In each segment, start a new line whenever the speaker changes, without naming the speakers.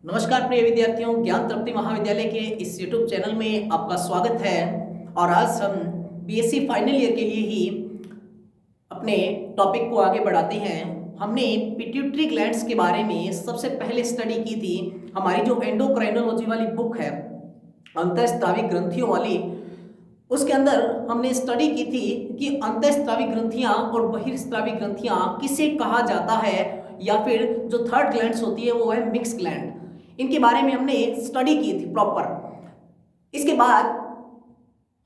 नमस्कार प्रिय विद्यार्थियों, ज्ञान तृप्ति महाविद्यालय के इस YouTube चैनल में आपका स्वागत है। और आज हम बीएससी फाइनल ईयर के लिए ही अपने टॉपिक को आगे बढ़ाते हैं। हमने पिट्यूटरी ग्लैंड्स के बारे में सबसे पहले स्टडी की थी। हमारी जो एंडोक्राइनोलॉजी वाली बुक है, अंतःस्रावी ग्रंथियों वाली, उसके अंदर हमने स्टडी की थी कि अंतःस्रावी ग्रंथियां और बहिर्स्रावी ग्रंथियां किसे कहा जाता है, या फिर जो थर्ड ग्लैंड्स होती है वो है मिक्स ग्लैंड। इनके बारे में हमने स्टडी की थी प्रॉपर। इसके बाद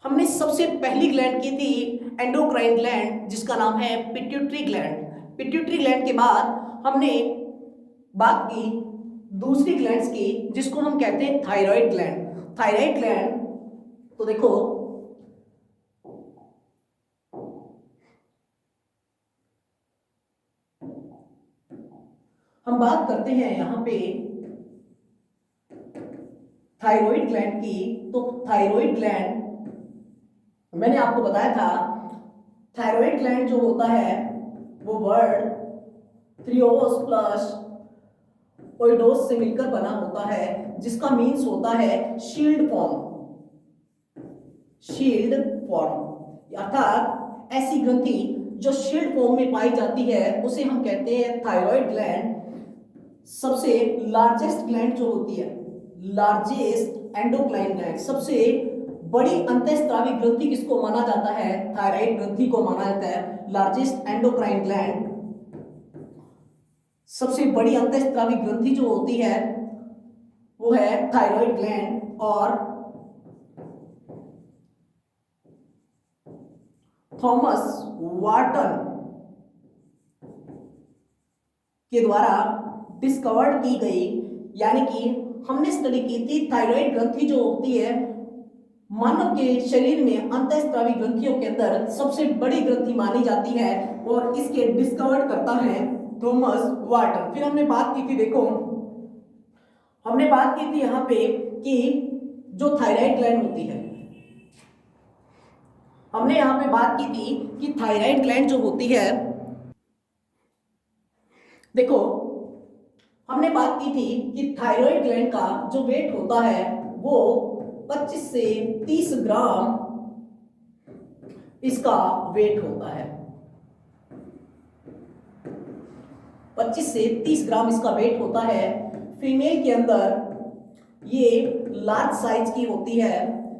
हमने सबसे पहली ग्लैंड की थी एंडोक्राइन ग्लैंड, जिसका नाम है पिट्यूटरी ग्लैंड। पिट्यूटरी ग्लैंड के बाद हमने बात की दूसरी ग्लैंड्स की, जिसको हम कहते हैं थायराइड ग्लैंड। थायराइड ग्लैंड, तो देखो हम बात करते हैं यहां पे थायराइड ग्लैंड की। तो थायराइड ग्लैंड मैंने आपको बताया था, थायराइड ग्लैंड जो होता है वो वर्ड थ्रियोस प्लस ओइडोस से मिलकर बना होता है, जिसका मीन्स होता है शील्ड फॉर्म। शील्ड फॉर्म अर्थात ऐसी ग्रंथि जो शील्ड फॉर्म में पाई जाती है उसे हम कहते हैं थायराइड ग्लैंड। सबसे लार्जेस्ट ग्लैंड जो होती है, लार्जेस्ट एंडोक्राइन ग्लैंड, सबसे बड़ी अंतःस्रावी ग्रंथि किसको माना जाता है? थायराइड ग्रंथि को माना जाता है लार्जेस्ट एंडोक्राइन ग्लैंड। सबसे बड़ी अंतःस्रावी ग्रंथि जो होती है वो है थायराइड ग्लैंड। और थॉमस वाटन के द्वारा डिस्कवर्ड की गई, यानी कि हमने स्टडी की थी थायराइड ग्रंथि जो होती है मानव के शरीर में अंतःस्रावी ग्रंथियों के अंदर सबसे बड़ी ग्रंथि मानी जाती है, और इसके डिस्कवर करता है थॉमस वाटन। फिर हमने बात की थी, देखो हमने बात की थी यहां पे कि जो थायराइड ग्लैंड होती है, हमने यहां पे बात की थी कि थायराइड ग्लैंड जो होती है, देखो हमने बात की थी कि थायराइड ग्लैंड का जो वेट होता है वो 25 से 30 ग्राम इसका वेट होता है। 25 से 30 ग्राम इसका वेट होता है। फीमेल के अंदर ये लार्ज साइज की होती है,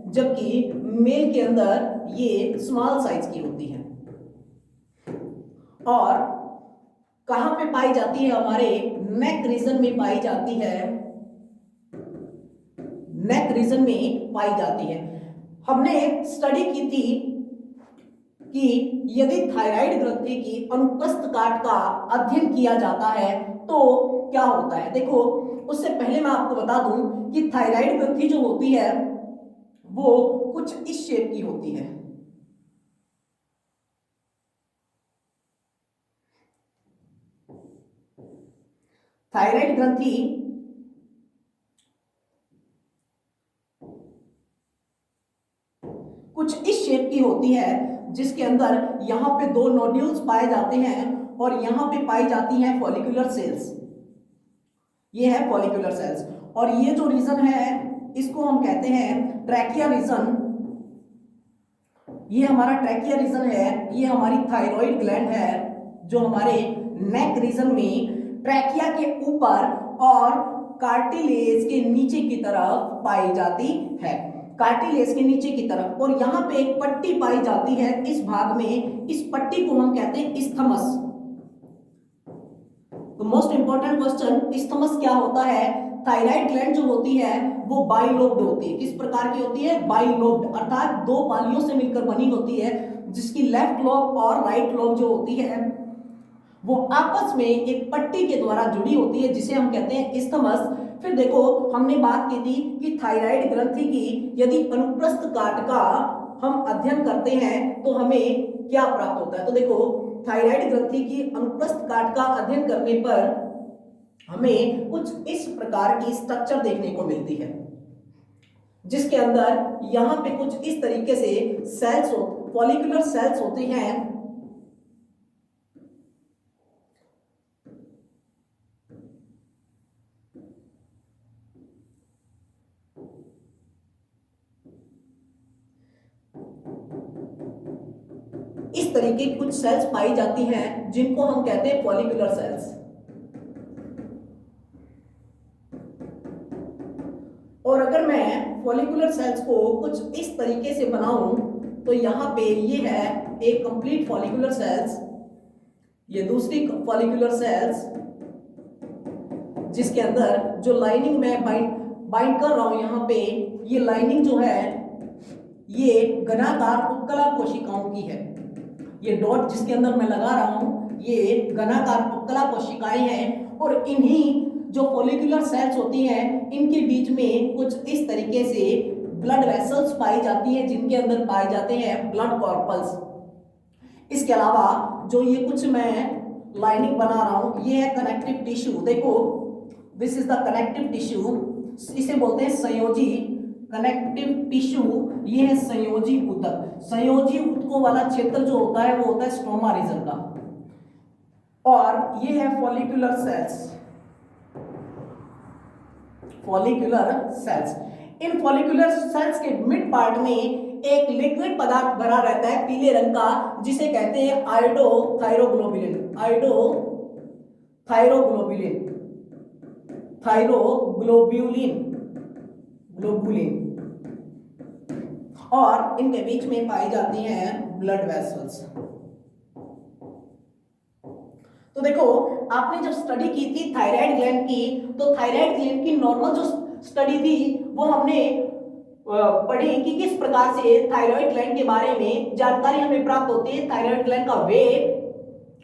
जबकि मेल के अंदर ये स्मॉल साइज की होती है। और कहां पे पाई जाती है? हमारे नेक रीजन में पाई जाती है। नेक रीजन में पाई जाती है। हमने स्टडी की थी कि यदि थायराइड ग्रंथि की अनुप्रस्थ काट का अध्ययन किया जाता है तो क्या होता है। देखो उससे पहले मैं आपको बता दूं कि थायराइड ग्रंथि जो होती है वो कुछ इस शेप की होती है। थायराइड ग्रंथि कुछ इस शेप की होती है, जिसके अंदर यहां पे दो नोड्यूल्स पाए जाते हैं और यहां पे पाई जाती हैं फॉलिकुलर सेल्स। ये है फॉलिकुलर सेल्स, और ये जो रीजन है इसको हम कहते हैं ट्रैकिया रीजन। ये हमारा ट्रैकिया रीजन है, ये हमारी थायराइड ग्लैंड है जो हमारे नेक रीजन में ट्रैकिया के ऊपर और कार्टिलेज के नीचे की तरफ पाई जाती है। कार्टिलेज के नीचे की तरफ, और यहां पे एक पट्टी पाई जाती है इस भाग में। इस पट्टी को हम कहते हैं इस्थमस। तो मोस्ट इंपॉर्टेंट क्वेश्चन, इस्थमस क्या होता है? थायराइड ग्लैंड जो होती है वो बाइलोब्ड होती है। किस प्रकार की होती है? बाइलोब्ड, अर्थात दो पालियों से मिलकर बनी होती है, जिसकी लेफ्ट लोब और राइट लोब जो होती है वो आपस में एक पट्टी के द्वारा जुड़ी होती है, जिसे हम कहते हैं इस्थमस। फिर देखो हमने बात की थी कि थायराइड ग्रंथि की यदि अनुप्रस्थ काट का हम अध्ययन करते हैं तो हमें क्या प्राप्त होता है। तो देखो थायराइड ग्रंथि की अनुप्रस्थ काट का अध्ययन करने पर हमें कुछ इस प्रकार की स्ट्रक्चर देखने को मिलती है, जिसके अंदर यहां पे कुछ इस तरीके से सेल्स फॉलिकुलर सेल्स होते हैं। इस तरीके की कुछ सेल्स पाई जाती हैं जिनको हम कहते हैं फॉलिकुलर सेल्स। और अगर मैं फॉलिकुलर सेल्स को कुछ इस तरीके से बनाऊं तो यहां पे ये है एक कंप्लीट फॉलिकुलर सेल्स, ये दूसरी फॉलिकुलर सेल्स जिसके अंदर जो लाइनिंग में बाइंड कर रहा हूं, यहां पे ये लाइनिंग जो है ये घनाकार उपकला कोशिकाओं की है। ये डॉट जिसके अंदर मैं लगा रहा हूं ये घनाकार उपकला कोशिकाएं हैं और इन्हीं जो फॉलिकुलर सेल्स होती हैं इनके बीच में कुछ इस तरीके से ब्लड वेसल्स पाई जाती है जिनके अंदर पाए जाते हैं ब्लड कॉर्पल्स। इसके अलावा जो ये कुछ मैं लाइनिंग बना रहा हूं ये है कनेक्टिव टिश्यू। देखो this is the connective tissue, इसे बोलते हैं संयोजी कनेक्टिव टिश्यू। ये है संयोजी ऊतक। संयोजी ऊतकों वाला क्षेत्र जो होता है वो होता है स्ट्रोमा रीजन का। और ये है फॉलिकुलर सेल्स, फॉलिकुलर सेल्स। इन फॉलिकुलर सेल्स के मिड पार्ट में एक लिक्विड पदार्थ भरा रहता है पीले रंग का जिसे कहते हैं आयोडोथायरोग्लोबुलिन। आयोडोथायरोग्लोबुलिन, थायरोग्लोबुलिन, ग्लोबुलिन। और इनके बीच में पाई जाती हैं ब्लड वेसल्स। तो देखो आपने जब स्टडी की थी थायराइड ग्लैंड की तो थायराइड ग्लैंड की नॉर्मल जो स्टडी थी वो हमने पढ़ी कि किस प्रकार से थायराइड ग्लैंड के बारे में जानकारी हमें प्राप्त होती है। थायराइड ग्लैंड का वेट,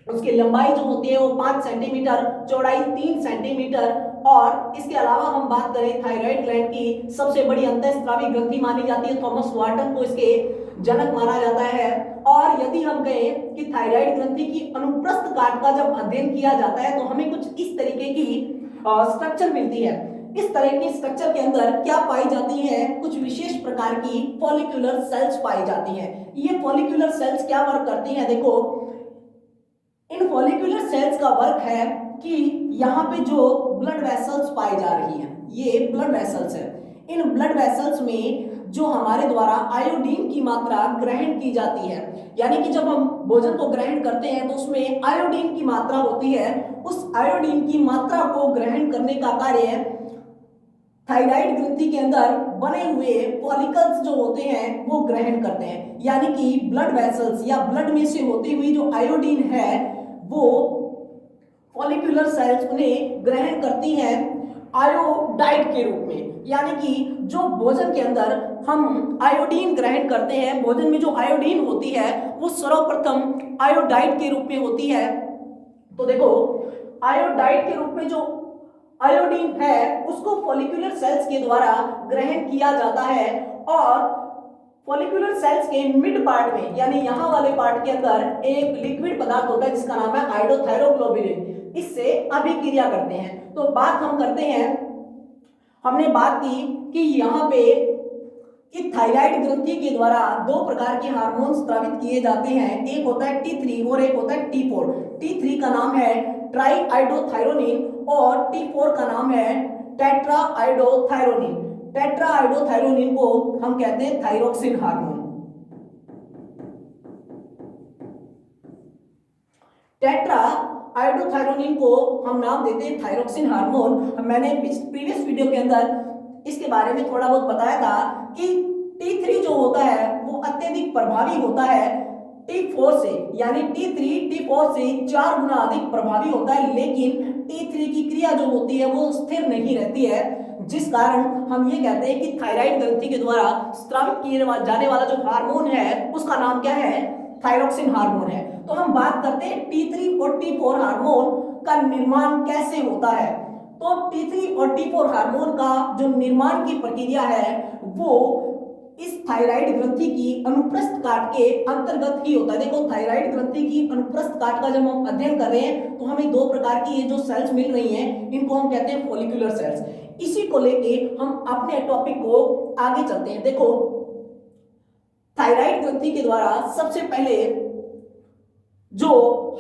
उसकी लंबाई जो होती है वो 5 सेंटीमीटर, चौड़ाई 3 सेंटीमीटर। और इसके अलावा हम बात करें थायराइड ग्लैंड की सबसे बड़ी अंतःस्रावी ग्रंथि मानी जाती है, थॉमस वाटन को इसके जनक माना जाता है। और यदि हम कहें कि थायराइड ग्रंथि की अनुप्रस्थ काट का जब अध्ययन किया जाता है तो हमें कुछ इस तरीके की स्ट्रक्चर मिलती है। इस तरह की स्ट्रक्चर के अंदर क्या पाई जाती है, कुछ विशेष प्रकार की फॉलिकुलर सेल्स पाई जाती हैं। ये फॉलिकुलर सेल्स क्या वर्क करती हैं, देखो इन फॉलिकुलर सेल्स का वर्क है कि यहाँ पे जो ब्लड वेसल्स पाई जा रही हैं ये ब्लड वेसल्स है। इन ब्लड वेसल्स में जो हमारे द्वारा आयोडीन की मात्रा ग्रहण की जाती है, यानी कि जब हम भोजन को ग्रहण करते हैं तो उसमें आयोडीन की मात्रा होती है। उस आयोडीन की मात्रा को ग्रहण करने का कार्य थायराइड ग्रंथि के अंदर बने हुए फॉलिकल्स जो होते हैं वो ग्रहण करते हैं। यानी कि ब्लड वेसल्स या ब्लड में से होती हुई जो आयोडीन है वो फॉलिकुलर सेल्स उन्हें ग्रहण करती हैं आयोडाइड के रूप में। यानी कि जो भोजन के अंदर हम आयोडीन ग्रहण करते हैं, भोजन में जो आयोडीन होती है वो सर्वप्रथम आयोडाइड के रूप में होती है। तो देखो आयोडाइड के रूप में जो आयोडीन है उसको फॉलिकुलर सेल्स के द्वारा ग्रहण किया जाता है। और फॉलिकुलर सेल्स के मिड पार्ट में यानी यहां वाले पार्ट के अंदर एक लिक्विड पदार्थ होता है जिसका नाम है आयोडोथायरोग्लोबुलिन। इससे अभिक्रिया करते हैं। तो बात हम करते हैं, हमने बात की कि यहाँ पे इस थायराइड ग्रंथि के द्वारा 2 प्रकार के हार्मोन स्रावित किए जाते हैं, एक होता है T3 और एक होता है T4। T3 का नाम है ट्राई आयोडोथायरोनिन और T4 का नाम है टेट्रा आयोडोथायरोनिन। टेट्रा आयोडोथायरोनिन को हम कहते हैं थायरोक्सिन हार्मोन। टेट्रा आयोडोथायरोनिन को हम नाम देते हैं थायरोक्सिन हार्मोन। मैंने प्रीवियस वीडियो के अंदर इसके बारे में थोड़ा बहुत बताया था कि T3 जो होता है वो अत्यधिक प्रभावी होता है T4 से, यानी T3 T4 से 4 गुना अधिक प्रभावी होता है। लेकिन T3 की क्रिया जो होती है वो स्थिर नहीं रहती है, जिस कारण हम ये कहते हैं कि थायराइड ग्रंथि के द्वारा स्रावित किए जाने वाला जो हार्मोन है उसका नाम क्या है, थायरोक्सिन हार्मोन है। तो हम बात करते हैं T3 और T4 हार्मोन का निर्माण कैसे होता है। तो T3 और T4 हार्मोन का जो निर्माण की प्रक्रिया है वो इस थायराइड ग्रंथि की अनुप्रस्थ काट के अंतर्गत ही होता है। देखो थायराइड ग्रंथि की अनुप्रस्थ काट का जब हम अध्ययन कर रहे हैं तो हमें 2 प्रकार की ये जो सेल्स मिल रही हैं इनको हम कहते हैं फॉलिकुलर सेल्स। इसी को लेके हम अपने टॉपिक को आगे चलते हैं। देखो थायराइड ग्रंथि के द्वारा सबसे पहले जो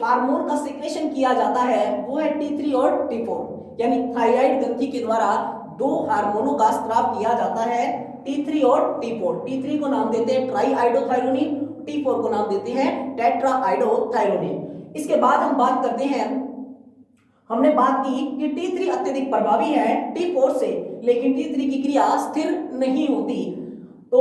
हार्मोन का सिक्रेशन किया जाता है वो है T3 और T4, यानी थायराइड ग्रंथि के द्वारा 2 हार्मोनों का स्राव किया जाता है T3 और T4। T3 को नाम देते हैं ट्राई आयोडोथायरोनिन T4 को नाम देते हैं टेट्राहाइड्रोथायरोनिन। इसके बाद हम बात करते हैं, हमने बात की कि T3 अत्यधिक प्रभावी है T4 से, लेकिन T3 की क्रिया स्थिर नहीं होती, तो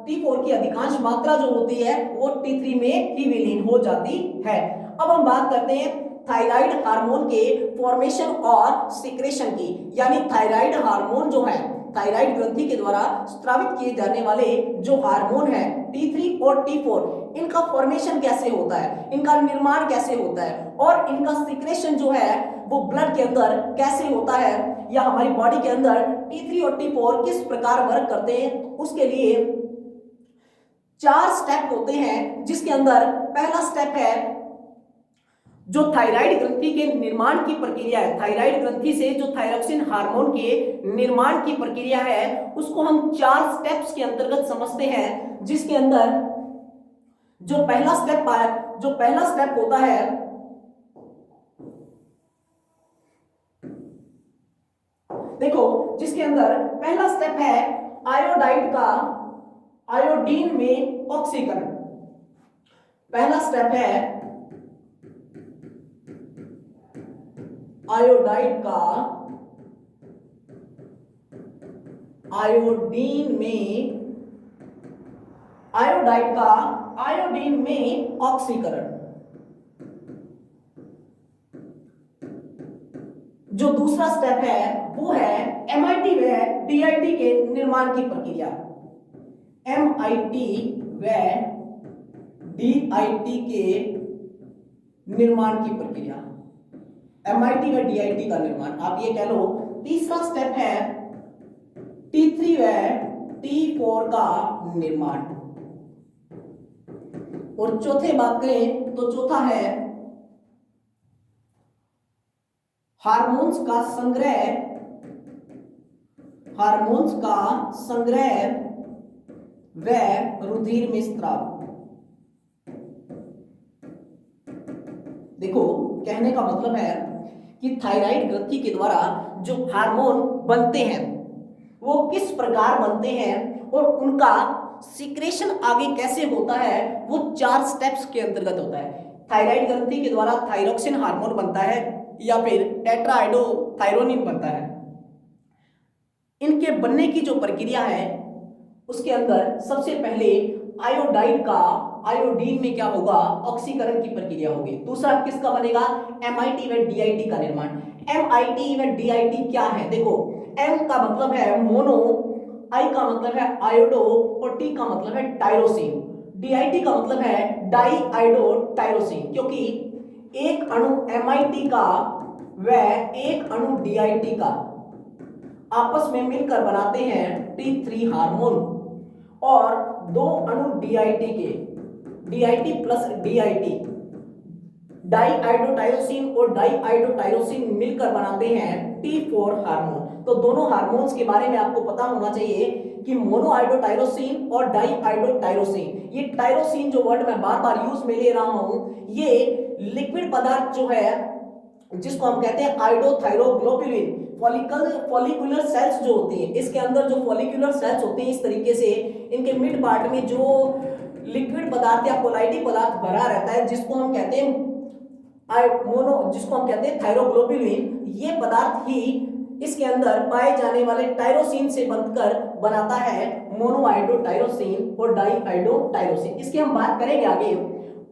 T4 की अधिकांश मात्रा जो होती है वो T3 में ही विलीन हो जाती है। अब हम बात करते हैं थायराइड हार्मोन के फॉर्मेशन और सिक्रेशन की, यानी थायराइड हार्मोन जो है, थायराइड ग्रंथि के द्वारा स्रावित किए जाने वाले जो हार्मोन है T3 और T4, इनका फॉर्मेशन कैसे होता है, इनका निर्माण कैसे होता है, और इनका सिक्रेशन जो है वो ब्लड के अंदर कैसे होता है, या हमारी बॉडी के अंदर T3 और T4 किस प्रकार वर्क करते हैं, उसके लिए 4 स्टेप होते हैं, जिसके अंदर पहला स्टेप है जो थायराइड ग्रंथि के निर्माण की प्रक्रिया है, थायराइड ग्रंथि से जो थायरोक्सिन हार्मोन के निर्माण की प्रक्रिया है उसको हम 4 स्टेप्स के अंतर्गत समझते हैं, जिसके अंदर जो पहला स्टेप होता है देखो, जिसके अंदर पहला स्टेप है आयोडाइड का आयोडीन में ऑक्सीकरण। पहला स्टेप है आयोडाइड का आयोडीन में ऑक्सीकरण। जो दूसरा स्टेप है वो है MIT व DIT के निर्माण की प्रक्रिया। MIT व DIT के निर्माण की प्रक्रिया, MIT व DIT का निर्माण, आप ये कह लो। तीसरा स्टेप है T3 व T4 का निर्माण, और चौथे बात करें तो चौथा है हार्मोन्स का संग्रह व रुधिर में स्राव। देखो, कहने का मतलब है कि थायराइड ग्रंथि के द्वारा जो हार्मोन बनते हैं वो किस प्रकार बनते हैं और उनका सिक्रेशन आगे कैसे होता है, वो 4 स्टेप्स के अंतर्गत होता है। थायराइड ग्रंथि के द्वारा थायरोक्सिन हार्मोन बनता है या फिर टेट्राहाइड्रोथायरोनिन बनता है। इनके बनने की जो प्रक्रिया है उसके अंदर सबसे पहले आयोडाइड का आयोडीन में क्या होगा, ऑक्सीकरण की प्रक्रिया होगी। दूसरा किसका बनेगा, MIT व DIT का निर्माण। MIT व DIT क्या है, देखो, M का मतलब है मोनो, I का मतलब है आयोडो और T का मतलब है टायरोसिन। DIT का मतलब है डाई आयोडो टायरोसिन, क्योंकि एक अणु MIT का व एक अणु DIT का आपस में मिलकर बनाते हैं T3 हार्मोन, और 2 अणु DIT के DIT प्लस DIT डाईआयोडोटायरोसिन और डाईआयोडोटायरोसिन मिलकर बनाते हैं T4 हार्मोन। तो दोनों हार्मोन्स के बारे में आपको पता होना चाहिए कि मोनोआयोडोटायरोसिन और डाईआयोडोटायरोसिन, ये टायरोसिन जो वर्ड मैं बार बार यूज में ले रहा हूं, ये लिक्विड पदार्थ जो है जिसको हम कहते हैं आयोडोथायरोग्लोबुलिन, फॉलिकुलर सेल्स जो होती हैं, इसके अंदर जो फॉलिकुलर सेल्स होती हैं, इस तरीके से इनके मिड पार्ट में जो लिक्विड पदार्थ या कोलाइडी पदार्थ भरा रहता है, जिसको हम कहते हैं थायरोग्लोबुलिन, ये पदार्थ ही इसके अंदर पाए जाने वाले टायरोसिन से बनकर बनाता है मोनोआयोडोटायरोसिन और डाईआयोडोटायरोसिन। इसकी हम बात करेंगे आगे।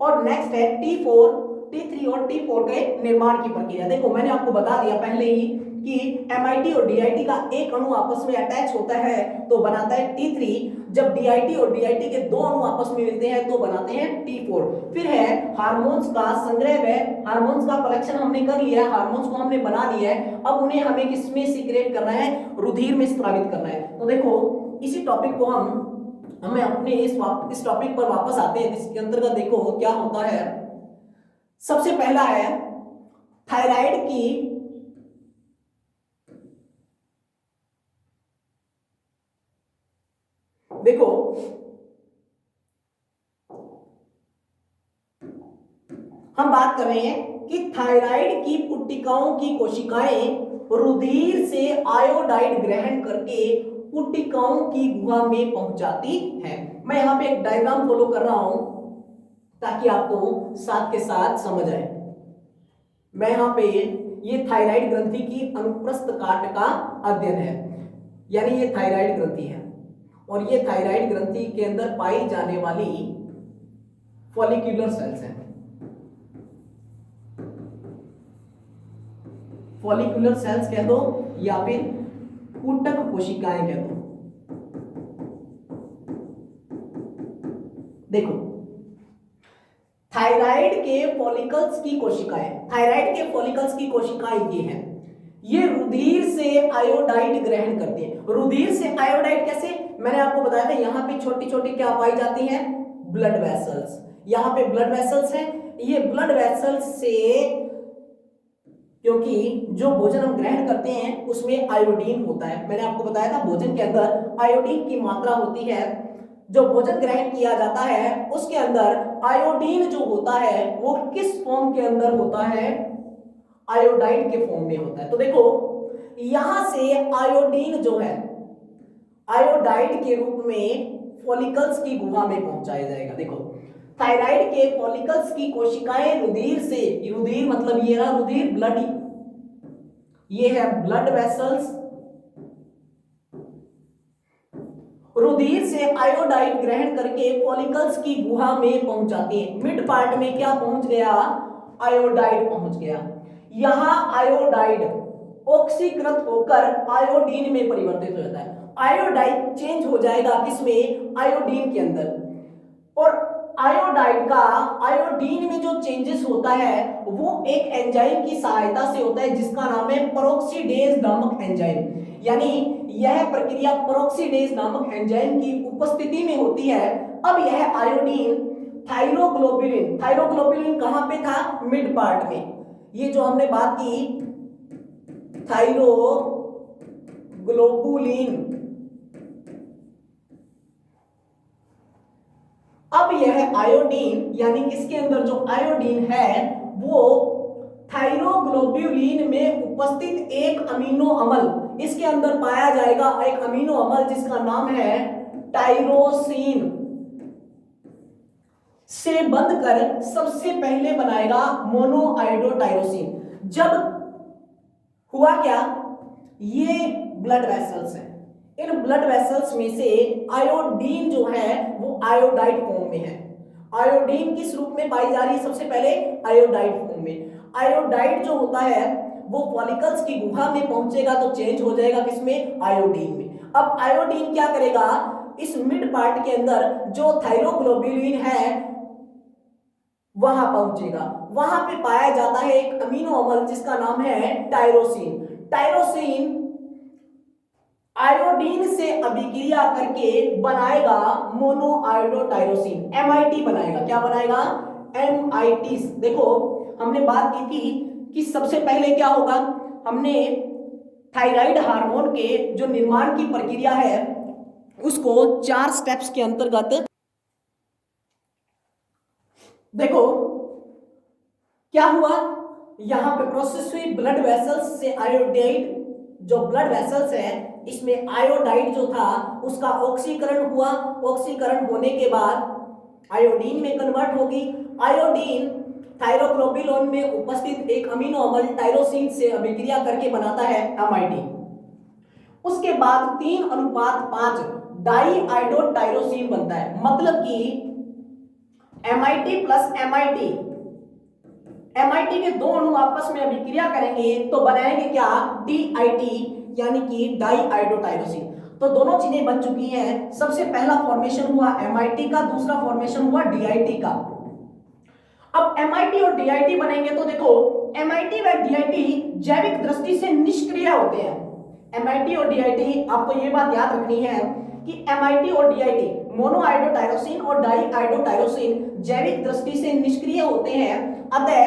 और नेक्स्ट है T4, T3 और T4 के निर्माण की प्रक्रिया। देखो, मैंने आपको बता दिया पहले ही कि MIT और DIT का एक अणु आपस में अटैच होता है तो बनाता है T3, जब DIT और DIT के 2 अणु आपस में मिलते हैं तो बनाते हैं T4। फिर है हार्मोन्स का संग्रह व हार्मोन्स का कलेक्शन हमने कर लिया है, हार्मोन्स को हमने बना लिया है, अब उन्हें हमें किसमें सीक्रेट करना है, रुधिर में स्रावित करना है। तो देखो, इसी टॉपिक को हमें अपने इस टॉपिक पर वापस आते हैं, जिसके अंतर्गत देखो क्या होता है। सबसे पहला है थायराइड की देखो हम बात कर रहे हैं कि थायराइड की पुट्टिकाओं की कोशिकाएं रुधिर से आयोडाइड ग्रहण करके कोशिकाओं की गुहा में पहुंचाती है। मैं यहाँ पे एक डायग्राम फॉलो कर रहा हूं ताकि आपको साथ के साथ समझ आए। मैं यहाँ पे ये थायराइड ग्रंथि की अनुप्रस्थ काट का अध्ययन है, यानी ये थायराइड ग्रंथि है और ये थायराइड ग्रंथि के अंदर पाई जाने वाली फॉलिक्यूलर सेल्स हैं। फॉलिक्यूलर सेल्स कह दो या फिर ऊतक कोशिकाएं कह दो। देखो, थायराइड के फॉलिकल्स की कोशिकाएं, थायराइड के फॉलिकल्स की कोशिकाएं ये हैं, ये रुधिर से आयोडाइड ग्रहण करते हैं। रुधिर से आयोडाइड कैसे? मैंने आपको बताया था, यहां पे छोटी छोटी क्या पाई जाती हैं? Blood vessels. यहां पे ब्लड वेसल्स हैं। ये ब्लड वेसल्स से, क्योंकि जो भोजन हम ग्रहण करते हैं उसमें आयोडीन होता है, मैंने आपको बताया था भोजन के अंदर आयोडीन की मात्रा होती है। जो भोजन ग्रहण किया जाता है उसके अंदर आयोडीन जो होता है वो किस फॉर्म के अंदर होता है? आयोडाइड के फॉर्म में होता है। तो देखो, यहां से आयोडीन जो है आयोडाइड के रूप में फॉलिकल्स की गुहा में पहुंचाया जाएगा। देखो, थायराइड के फॉलिकल्स की कोशिकाएं रुधिर से, रुधिर मतलब ये रहा रुधिर, ब्लड, ये है ब्लड वेसल्स, रुधिर से आयोडाइड ग्रहण करके फॉलिकल्स की गुहा में पहुंचाते हैं। मिड पार्ट में क्या पहुंच गया? आयोडाइड पहुंच गया। यहां आयोडाइड ऑक्सीकृत होकर आयोडीन में परिवर्तित हो जाता है। आयोडाइड चेंज हो जाएगा किसमें? आयोडीन के अंदर। और आयोडाइड का आयोडीन में जो चेंजेस होता है वो एक एंजाइम की सहायता से होता है जिसका नाम है पेरोक्सीडेज नामक एंजाइम। यानी यह प्रक्रिया पेरोक्सीडेज नामक एंजाइम की उपस्थिति में होती है। अब यह आयोडीन थायरोग्लोबुलिन, थायरोग्लोबुलिन कहां पे था? मिड पार्ट में। ये जो हमने बात की थायरोग्लोबुलिन, अब यह आयोडीन, यानी इसके अंदर जो आयोडीन है वो थायरोग्लोबुलिन में उपस्थित एक अमीनो अम्ल, इसके अंदर पाया जाएगा एक अमीनो अम्ल जिसका नाम है टायरोसिन, से बंध कर सबसे पहले बनाएगा मोनोआयोडोटायरोसिन। जब हुआ क्या? ये ब्लड वेसल्स हैं, इन ब्लड वेसल्स में से आयोडीन जो है वो आयोडाइड फॉर्म में है। आयोडीन किस रूप में पाई जा रही है? सबसे पहले आयोडाइड फॉर्म में। आयोडाइड जो होता है वो फॉलिकल्स की गुहा में पहुंचेगा तो चेंज हो जाएगा किसमें? आयोडीन में। अब आयोडीन क्या करेगा? इस मिड पार्ट के अंदर जो थायरोग्लोबुलिन है वहां पहुंचेगा। वहां पे पाया जाता है एक अमीनो अम्ल जिसका नाम है टायरोसिन। टायरोसिन आयोडीन से अभिक्रिया करके बनाएगा मोनोआयोडोटायरोसिन, MIT बनाएगा। क्या बनाएगा? MIT। देखो, हमने बात की थी कि सबसे पहले क्या होगा, हमने थायराइड हार्मोन के जो निर्माण की प्रक्रिया है उसको 4 स्टेप्स के अंतर्गत, देखो क्या हुआ, यहां पे प्रोसेस हुई ब्लड वेसल्स से आयोडाइड, जो ब्लड वेसल्स है इसमें आयोडाइड जो था उसका ऑक्सीकरण हुआ। ऑक्सीकरण होने के बाद आयोडीन में कन्वर्ट होगी। आयोडीन थायरोग्लोबुलिन में उपस्थित एक अमीनो अम्ल टायरोसिन से अभिक्रिया करके बनाता है MIT। उसके बाद 3:5 डाईआयोडोटायरोसिन बनता है। मतलब कि MIT प्लस MIT के दो अणु आपस में अभिक्रिया करेंगे तो बनाएंगे क्या? DIT, यानी कि डाईआयोडोटायरोसिन। तो दोनों चीजें बन चुकी हैं। सबसे पहला फॉर्मेशन हुआ MIT का, दूसरा फॉर्मेशन हुआ DIT का। अब MIT और DIT बनेंगे तो देखो, MIT व DIT जैविक दृष्टि से निष्क्रिय होते हैं। MIT और DIT, आपको ये बात याद रखनी है कि MIT और DIT, मोनोआयोडोटायरोसिन और डाईआयोडोटायरोसिन जैविक दृष्टि से निष्क्रिय होते हैं। अतः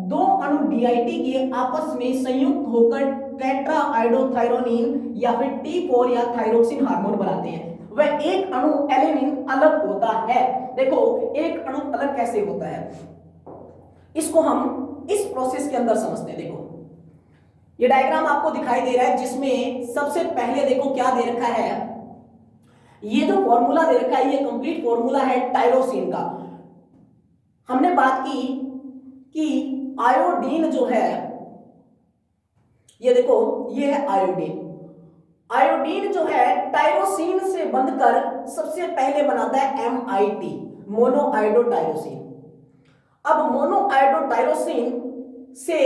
दो अणु DIT के आपस में संयुक्त होकर टेट्राआयोडोथायरोनिन या फिर T4 या थायरोक्सिन हार्मोन बनाते हैं। वह एक अणु एलेनिन अलग होता है। देखो, एक अणु अलग कैसे होता है इसको हम इस प्रोसेस के अंदर समझते हैं। देखो, ये डायग्राम आपको दिखाई दे रहा है जिसमें सबसे पहले देखो क्या दे रखा है, ये जो फॉर्मूला दे रखा है ये कंप्लीट फॉर्मूला है टायरोसिन का। हमने बात की कि आयोडीन जो है, ये देखो ये है आयोडीन। आयोडीन जो है टायरोसिन से बंधकर सबसे पहले बनाता है MIT, मोनोआयोडोटायरोसिन। अब मोनोआयोडोटायरोसिन से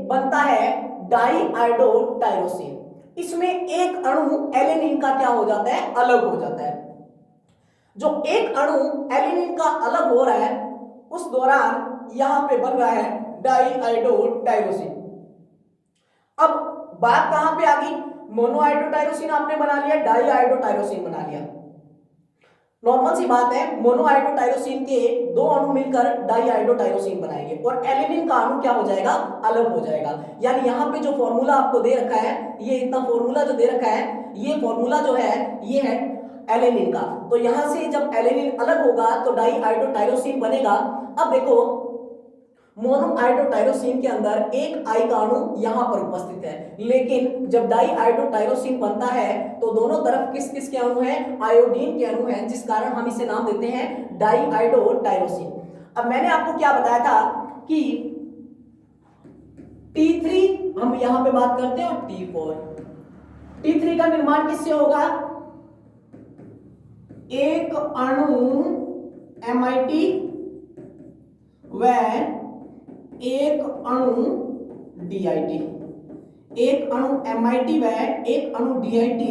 बनता है डाईआयोडोटायरोसिन। इसमें एक अणु एलेनिन का क्या हो जाता है, अलग हो जाता है। जो एक अणु एलेनिन का अलग हो रहा है उस दौरान यहां पे बन रहा है डाईआयोडोटायरोसिन। अब बात कहां पे आ गई, मोनोआयोडोटायरोसिन आपने बना लिया, डाईआयोडोटायरोसिन बना लिया। नॉर्मल सी बात है, मोनोआयोडोटायरोसिन के दो अणु मिलकर डाईआयोडोटायरोसिन बनाएंगे और एलेनिन का अणु क्या हो जाएगा, अलग हो जाएगा। यानी यहां पे जो फॉर्मूला आपको दे रखा है, ये इतना फॉर्मूला जो दे रखा है, ये फॉर्मूला जो है ये है एलेनिन का। तो यहां से जब एलेनिन अलग होगा तो डाईआयोडोटायरोसिन बनेगा। अब देखो मोनोआयोडोटायरोसिन के अंदर एक आई का अणु यहां पर उपस्थित है, लेकिन जब डाईआयोडोटायरोसिन बनता है तो दोनों तरफ किस किस के अणु हैं, आयोडीन के अणु हैं, जिस कारण हम इसे नाम देते हैं डाईआयोडोटायरोसिन। अब मैंने आपको क्या बताया था कि T3 हम यहां पे बात करते हैं और T4। T3 का निर्माण किससे होगा, एक अणु MIT व एक अणु DIT। एक अणु MIT व एक अणु DIT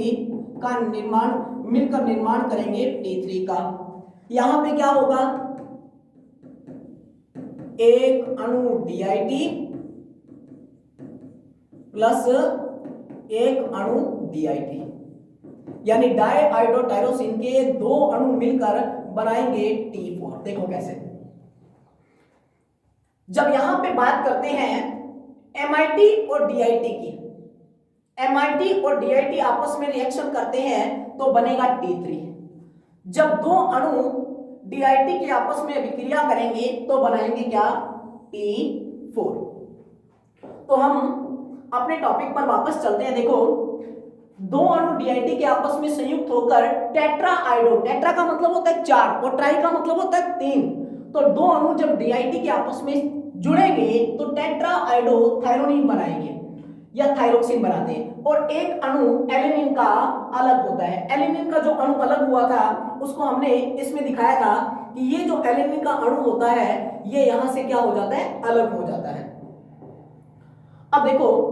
का निर्माण मिलकर निर्माण करेंगे T3 का। यहां पे क्या होगा, एक अणु DIT प्लस एक अणु DIT, यानी डाईआयोडोटायरोसिन के दो अणु मिलकर बनाएंगे T4। देखो कैसे, जब यहां पे बात करते हैं MIT और DIT की, MIT और DIT आपस में रिएक्शन करते हैं तो बनेगा T3। जब दो अणु DIT के आपस में विक्रिया करेंगे तो बनाएंगे क्या, T4। तो हम अपने टॉपिक पर वापस चलते हैं। देखो दो अणु DIT के आपस में संयुक्त होकर टेट्राआयोडो, टेट्रा का मतलब होता है चार और ट्राई का मतलब होता है तीन, तो दो अणु जब DIT के आपस में जुड़ेंगे तो टेट्राआयोडोथायरोनिन बनाएंगे या थायरोक्सिन बनाते हैं। और एक अणु एलेनिन का अलग होता है। एलेनिन का जो अणु अलग हुआ था उसको हमने इसमें दिखाया था कि ये जो एलेनिन का अणु होता है ये यहां से क्या हो जाता है, अलग हो जाता है। अब देखो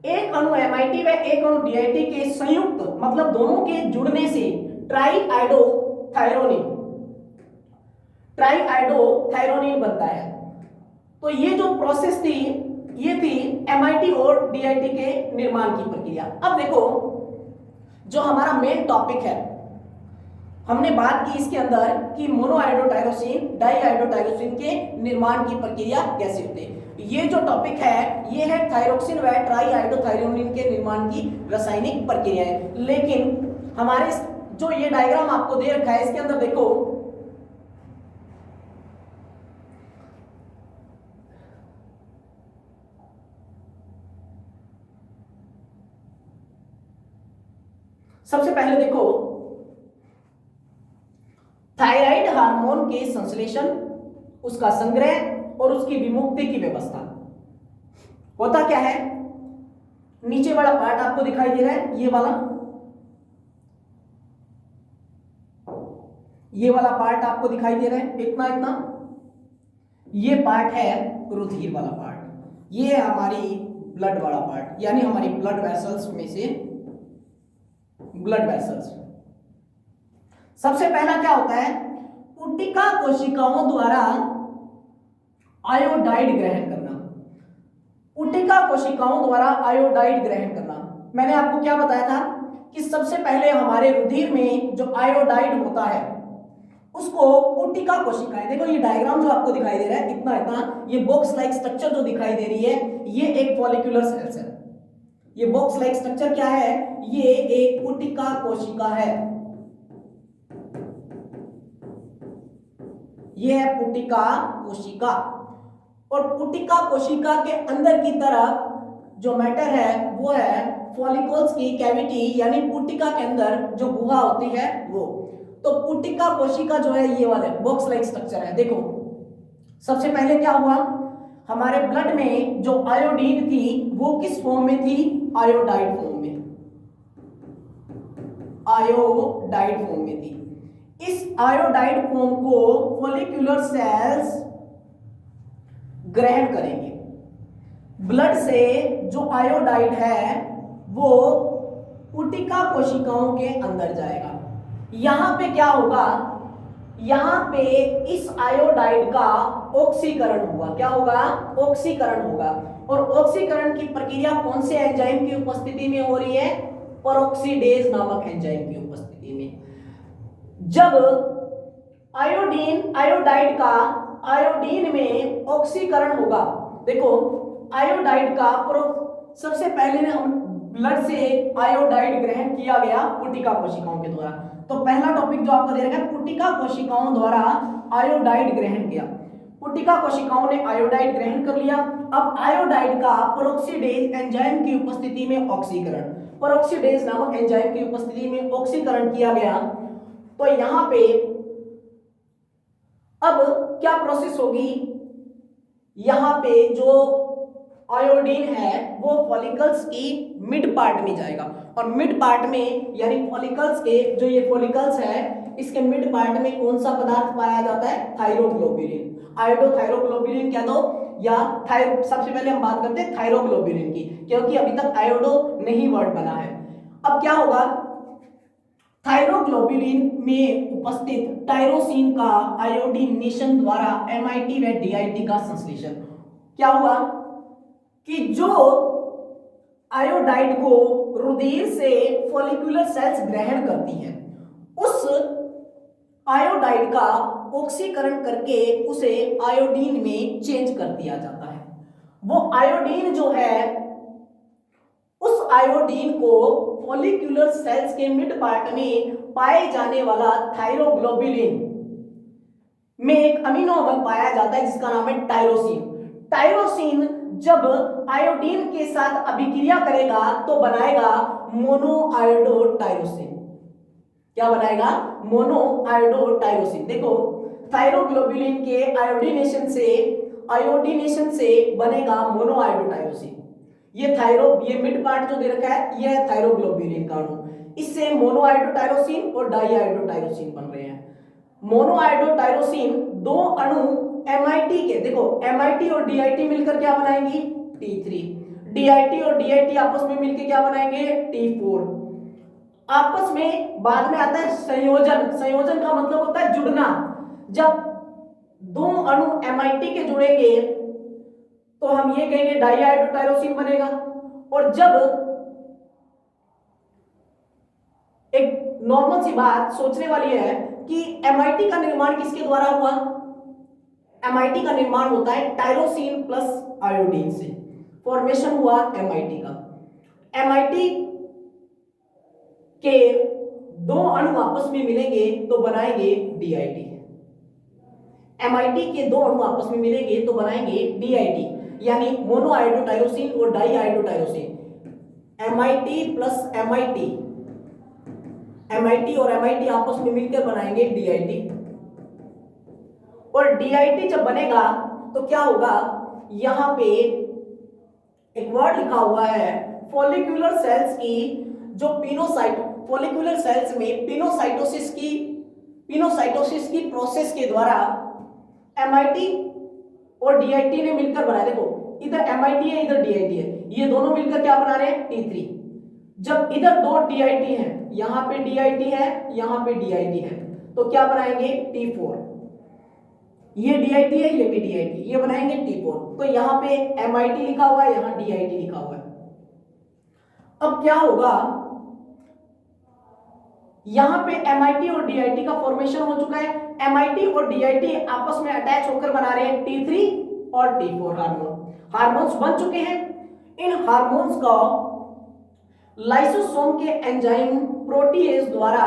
एक अणु MIT व एक अणु DIT के संयुक्त मतलब दोनों के जुड़ने से ट्राईआयोडोथायरोनिन बनता है। तो ये जो प्रोसेस थी ये थी MIT और DIT के निर्माण की प्रक्रिया। अब देखो जो हमारा मेन टॉपिक है, हमने बात की इसके अंदर कि मोनोआयोडोटायरोसिन डाईआयोडोटायरोसिन के निर्माण की प्रक्रिया कैसे होती है। ये जो टॉपिक है ये है थायरोक्सिन व ट्राईआयोडोथायरोनिन के निर्माण की रासायनिक प्रक्रिया है। लेकिन हमारे जो ये डायग्राम आपको दे रखा है इसके अंदर देखो सबसे पहले देखो थायराइड हार्मोन के संश्लेषण, उसका संग्रह और उसकी विमुक्ति की व्यवस्था। होता क्या है, नीचे वाला पार्ट आपको दिखाई दे रहा है, ये वाला पार्ट आपको दिखाई दे रहा है, इतना इतना, ये पार्ट है रुधिर वाला पार्ट, ये है हमारी ब्लड वाला पार्ट, यानी हमारी ब्लड वेसल्स में से ब्लड वेसल्स। सबसे पहला क्या होता है, पुटिका कोशिकाओं द्वारा आयोडाइड ग्रहण करना। पुटिका कोशिकाओं द्वारा आयोडाइड ग्रहण करना, मैंने आपको क्या बताया था कि सबसे पहले हमारे रुधिर में जो आयोडाइड होता है उसको पुटिका कोशिकाएं, देखो ये डायग्राम जो आपको दिखाई दे रहा है इतना इतना, ये बॉक्स लाइक स्ट्रक्चर जो दिखाई दे रही है ये एक फॉलिकुलर सेल्स है। ये बॉक्स लाइक स्ट्रक्चर क्या है, ये एक पुटिका कोशिका है, ये है पुटिका कोशिका। और पुटिका कोशिका के अंदर की तरफ जो मैटर है वो है फॉलिकल्स की कैविटी यानी पुटिका के अंदर जो गुहा होती है वो। तो पुटिका कोशिका जो है ये वाले बॉक्स लाइक स्ट्रक्चर है। देखो सबसे पहले क्या हुआ, हमारे ब्लड में जो आयोडीन थी वो किस फॉर्म में थी, आयोडाइड फॉर्म में, आयोडाइड फॉर्म में थी। इस आयोडाइड फॉर्म को फॉलिक्यूलर सेल्स ग्रहण करेंगे। ब्लड से जो आयोडाइड है वो पुटिका कोशिकाओं के अंदर जाएगा। यहां पे क्या होगा, यहां पे इस आयोडाइड का ऑक्सीकरण होगा। क्या होगा, ऑक्सीकरण होगा। और ऑक्सीकरण की प्रक्रिया कौन से एंजाइम की उपस्थिति में हो रही है, पेरोक्सीडेज नामक एंजाइम की उपस्थिति में। जब आयोडाइड का आयोडीन में ऑक्सीकरण होगा, देखो आयोडाइड का सबसे पहले हम ब्लड से आयोडाइड ग्रहण किया गया पुटिका कोशिकाओं के द्वारा। तो पहला टॉपिक जो आपको दे रखा है, पुटिका कोशिकाओं द्वारा आयोडाइड ग्रहण किया। पुटिका कोशिकाओं ने आयोडाइड ग्रहण कर लिया। अब आयोडाइड का पेरोक्सीडेज एंजाइम की उपस्थिति में ऑक्सीकरण, पेरोक्सीडेज नामक एंजाइम की उपस्थिति में ऑक्सीकरण किया गया। तो यहां पे अब क्या प्रोसेस होगी, यहां पे जो आयोडीन है वो फॉलिकल्स की मिड पार्ट में जाएगा। और मिड पार्ट में यानी फॉलिकल्स के जो ये फॉलिकल्स है इसके मिड पार्ट में कौन सा पदार्थ पाया जाता है, थायरोग्लोबुलिन, आयोडोथायरोग्लोबुलिन कह दो या सबसे पहले हम बात करते हैं थायरोग्लोबुलिन की, क्योंकि अभी तक आयोडो नहीं वर्ड बना है। अब क्या होगा, थायरोग्लोबुलिन में उपस्थित टायरोसिन का आयोडीनेशन द्वारा एमआईटी व डीआईटी का संश्लेषण। क्या हुआ कि जो आयोडाइड को रुधिर से फॉलिक्यूलर सेल्स ग्रहण करती हैं, उस आयोडाइड का ऑक्सीकरण करके उसे आयोडीन में चेंज कर दिया जाता है। वो आयोडीन जो है, उस आयोडीन को फॉलिक्यूलर सेल्स के मिड पार्ट में पाए जाने वाला थायरोग्लोबुलिन में एक अमीनो अम्ल पाया जाता है जिसका नाम है टायरोसिन। टायरोसिन जब आयोडीन के साथ अभिक्रिया करेगा तो बनाएगा मोनोआयोडोटायरोसिन। क्या बनाएगा, मोनोआयोडोटायरोसिन। देखो थायरोग्लोबुलिन के आयोडीनेशन से बनेगा मोनोआयोडोटायरोसिन। ये मिड पार्ट जो दे रखा है ये है थायरोग्लोबुलिन का अणु। इससे मोनोआयोडोटायरोसिन और डाइआयोडोटायरोसिन बन रहे हैं। मोनोआयोडोटायरोसिन दो अणु एमआईटी के, देखो एमआईटी और डीआईटी मिलकर क्या बनाएंगी, T3। डीआईटी और डीआईटी आपस में मिलकर क्या बनाएंगे, T4। आपस में बाद में आता है संयोजन। संयोजन का मतलब होता है जुड़ना। जब दो अणु एमआईटी के जुड़ेंगे तो हम ये कहेंगे डाइआयोडोटायरोसिन बनेगा। और जब एक नॉर्मल सी बात सोचने वाली है कि एमआईटी का निर्माण किसके द्वारा हुआ, एमआईटी का निर्माण होता है टायरोसिन प्लस आयोडीन से, फॉर्मेशन हुआ एमआईटी का। एमआईटी के दो अणु आपस में मिलेंगे तो बनाएंगे डीआईटी। एमआईटी के दो अणु आपस में मिलेंगे तो बनाएंगे डीआईटी, यानी मोनोआयोडोटायरोसिन और डाइआयोडोटायरोसिन। एमआईटी प्लस एमआईटी, एमआईटी और एमआईटी आपस में मिलकर बनाएंगे डीआईटी। और डीआईटी जब बनेगा तो क्या होगा, यहां पे एक वर्ड लिखा हुआ है, फॉलिक्यूलर सेल्स की जो फॉलिक्यूलर सेल्स में पिनोसाइटोसिस की प्रोसेस के द्वारा एमआईटी और डीआईटी ने मिलकर बनाया। देखो इधर एमआईटी है इधर डीआईटी है, ये दोनों मिलकर क्या बना रहे हैं, T3। जब इधर दो डीआईटी है, यहां पे डीआईटी है यहां पे डीआईटी है, तो क्या बनाएंगे, T4। ये डीआईटी है ये भी डीआईटी, ये बनाएंगे T4। तो यहां पे एमआईटी लिखा हुआ है यहां डीआईटी लिखा हुआ है। अब क्या होगा, यहां पे एमआईटी और डीआईटी का फॉर्मेशन हो चुका है। एमआईटी और डीआईटी आपस में अटैच होकर बना रहे हैं T3 और T4 हार्मोन्स बन चुके हैं। इन हार्मोन्स का लाइसोसोम के एंजाइम प्रोटीएज द्वारा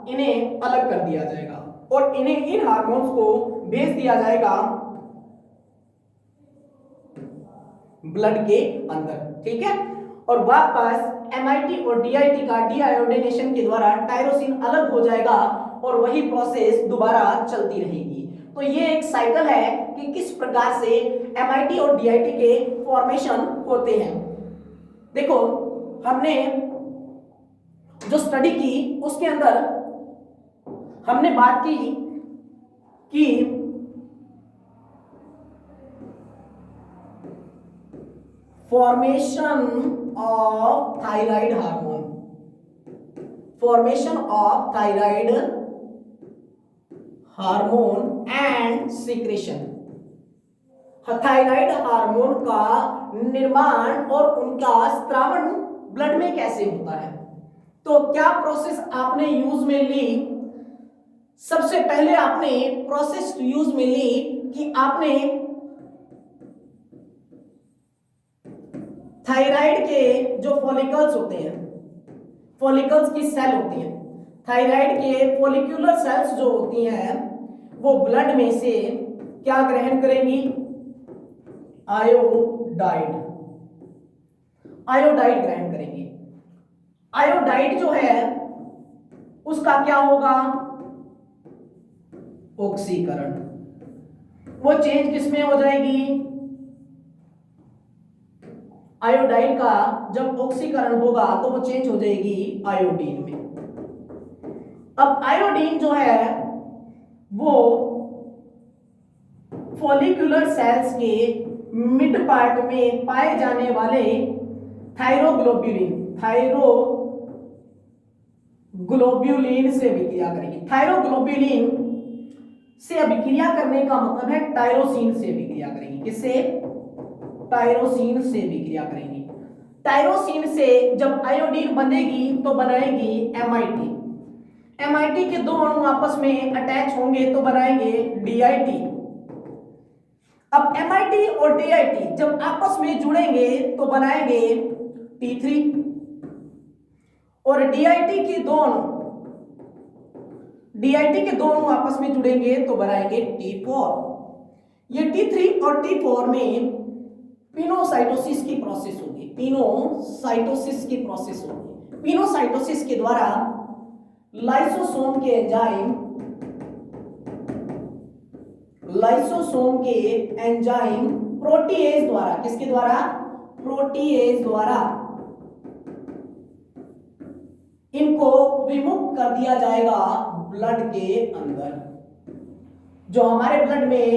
इन्हें अलग कर दिया जाएगा और इन हार्मोन्स को भेज दिया जाएगा ब्लड के अंदर, ठीक है। और वापस एमआईटी और डीआईटी का डीआयोडीनेशन के द्वारा टायरोसिन अलग हो जाएगा और वही प्रोसेस दोबारा चलती रहेगी। तो ये एक साइकिल है कि किस प्रकार से एमआईटी और डीआईटी के फॉर्मेशन होते हैं। देखो हमने जो स्टडी की उसके अंदर हमने बात की कि formation of thyroid hormone, formation of thyroid hormone and secretion, thyroid hormone का निर्माण और उनका स्त्रावण ब्लड में कैसे होता है। तो क्या प्रोसेस आपने यूज में ली, सबसे पहले आपने प्रोसेस यूज में ली कि आपने थायराइड के जो फॉलिकल्स होते हैं, फॉलिकल्स की सेल होती हैं, थायराइड के फॉलिक्यूलर सेल्स जो होती हैं वो ब्लड में से क्या ग्रहण करेंगी, आयोडाइड, आयोडाइड ग्रहण करेंगी। आयोडाइड जो है उसका क्या होगा, ऑक्सीकरण, वो चेंज किसमें हो जाएगी, आयोडाइड का जब ऑक्सीकरण होगा तो वो चेंज हो जाएगी आयोडीन में। अब आयोडीन जो है वो फॉलिक्यूलर सेल्स के मिड पार्ट में पाए जाने वाले थायरोग्लोब्यूलिन, थायरोग्लोब्यूलिन से अभिक्रिया करेगी। थायरोग्लोब्यूलिन से अभिक्रिया करने का मतलब है टायरोसिन से अभिक्रिया करेगी। किससे, टायरोसिन से अभिक्रिया करेगी। टायरोसिन से जब आयोडीन बनेगी तो बनाएगी एमआईटी, एमआईटी के दो अणु आपस में अटैच होंगे तो बनाएंगे डीआईटी। अब एमआईटी और डीआईटी जब आपस में जुड़ेंगे तो बनाएंगे T3 और डीआईटी के दो अणु आपस में जुड़ेंगे तो बनाएंगे T4। ये T3 और T4 में पिनोसाइटोसिस की प्रोसेस होगी, पिनोसाइटोसिस की प्रोसेस होगी। पिनोसाइटोसिस के द्वारा लाइसोसोम के एंजाइम प्रोटीएज द्वारा, किसके द्वारा, प्रोटीएज द्वारा इनको विमुक्त कर दिया जाएगा ब्लड के अंदर, जो हमारे ब्लड में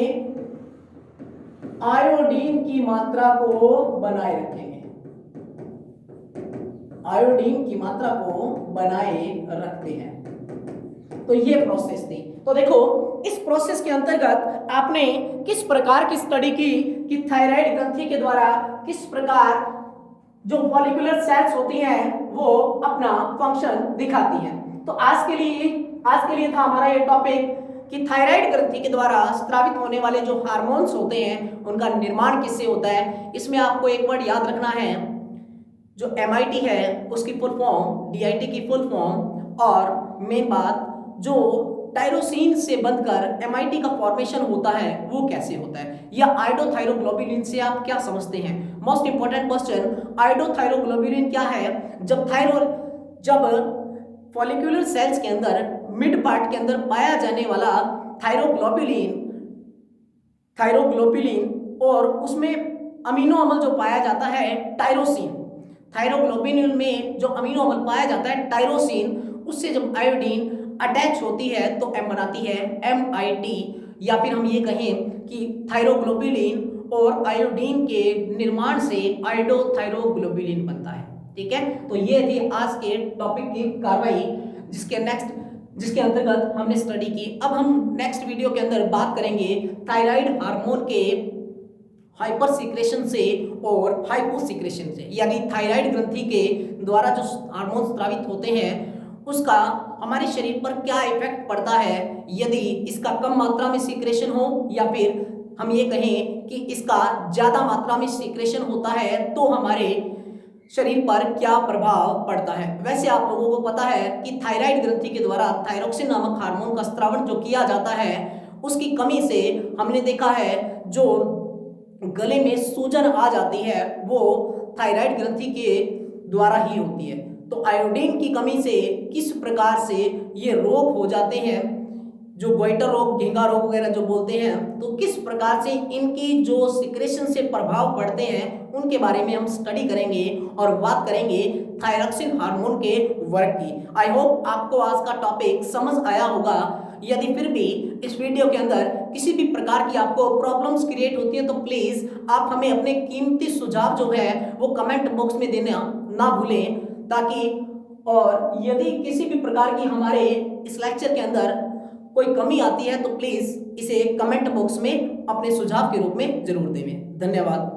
आयोडीन की मात्रा को बनाए रखेंगे, आयोडीन की मात्रा को बनाए रखते हैं। तो ये प्रोसेस थी। तो देखो इस प्रोसेस के अंतर्गत आपने किस प्रकार की स्टडी की कि थायराइड ग्रंथि के द्वारा किस प्रकार जो फॉलिकुलर सेल्स होती हैं वो अपना फंक्शन दिखाती हैं। तो आज के लिए था हमारा ये टॉपिक कि थायराइड ग्रंथि के द्वारा स्रावित होने वाले जो हार्मोन्स होते हैं उनका निर्माण किससे होता है। इसमें आपको एक वर्ड याद रखना है, जो एमआईटी है उसकी फुल फॉर्म, डीआईटी की फुल फॉर्म, और मेन बात जो टायरोसिन से बनकर एमआईटी का फॉर्मेशन होता है वो कैसे होता है, या आयोडोथायरोग्लोबुलिन से आप क्या समझते हैं। मोस्ट इंपॉर्टेंट क्वेश्चन, आयोडोथायरोग्लोबुलिन क्या है। जब फॉलिक्यूलर सेल्स के अंदर मिड पार्ट के अंदर पाया जाने वाला थायरोग्लोबुलिन और उसमें अमीनो अम्ल जो पाया जाता है टायरोसिन, थायरोग्लोबुलिन में जो अमीनो अम्ल पाया जाता है टायरोसिन, उससे जब आयोडीन अटैच होती है तो एम बनाती है एमआईटी, या फिर हम ये कहें कि थायरोग्लोबुलिन और आयोडीन के निर्माण से आयोडोथायरोग्लोबुलिन बनता है। ठीक है, तो ये थी आज के टॉपिक की कार्रवाई जिसके अंतर्गत हमने स्टडी की। अब हम नेक्स्ट वीडियो के अंदर बात करेंगे थायराइड हार्मोन के हाइपर सीक्रेशन से और हाइपो सीक्रेशन से, यानी थायराइड ग्रंथि के द्वारा जो हार्मोन स्रावित होते हैं उसका हमारे शरीर पर क्या इफेक्ट पड़ता है, यदि इसका कम मात्रा में सीक्रेशन हो या फिर हम ये कहें कि इसका ज़्यादा मात्रा में सीक्रेशन होता है तो हमारे शरीर पर क्या प्रभाव पड़ता है। वैसे आप लोगों को पता है कि थायराइड ग्रंथि के द्वारा थायरोक्सिन नामक हार्मोन का स्रावण जो किया जाता है उसकी कमी से हमने देखा है जो गले में सूजन आ जाती है वो थायराइड ग्रंथि के द्वारा ही होती है। तो आयोडीन की कमी से किस प्रकार से ये रोग हो जाते हैं, जो गोइटर रोग, घेंगा रोग वगैरह जो बोलते हैं, तो किस प्रकार से इनकी जो सिक्रेशन से प्रभाव पड़ते हैं उनके बारे में हम स्टडी करेंगे और बात करेंगे थायरॉक्सिन हार्मोन के वर्क की। आई होप आपको आज का टॉपिक समझ आया होगा। यदि फिर भी इस वीडियो के अंदर किसी भी प्रकार की आपको प्रॉब्लम्स क्रिएट होती है तो प्लीज आप हमें अपने कीमती सुझाव जो है वो कमेंट बॉक्स में देना ना भूलें, ताकि और यदि किसी भी प्रकार की हमारे इस लेक्चर के अंदर कोई कमी आती है तो प्लीज इसे कमेंट बॉक्स में अपने सुझाव के रूप में जरूर देवें। धन्यवाद।